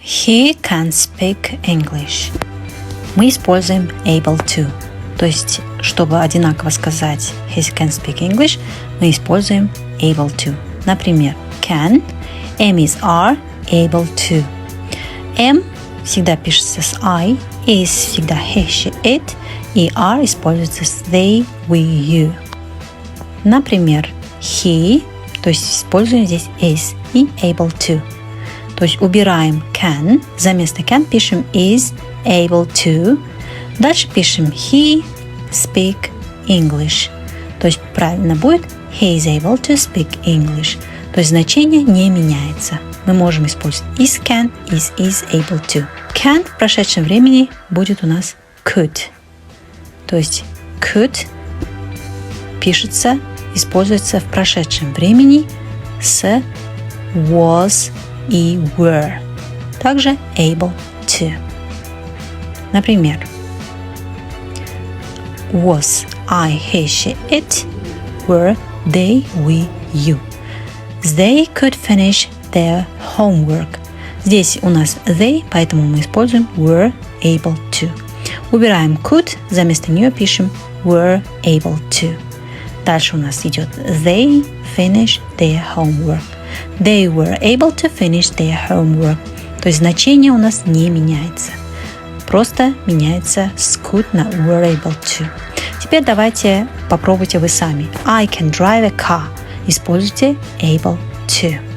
He can speak English. Мы используем able to. То есть, чтобы одинаково сказать he can speak English, мы используем able to. Например, can, am is are, able to. Am всегда пишется с I, is всегда he, she, it, и are используется с they, we, you. Например, he, то есть используем здесь is и able to. То есть убираем can, за место can пишем is able to. Дальше пишем he speak English. То есть правильно будет he is able to speak English. То есть значение не меняется. Мы можем использовать is can, is able to. Can в прошедшем времени будет у нас could. То есть could пишется, используется в прошедшем времени с was и were. Также able to. Например, was I, he, she, it, were they, we, you. They could finish their homework. Здесь у нас they, поэтому мы используем were able to. Убираем could, за место нее пишем were able to. Дальше у нас идет they finish their homework. They were able to finish their homework. То есть значение у нас не меняется. Просто меняется с could на were able to. Теперь давайте попробуйте вы сами. I can drive a car. Используйте able to.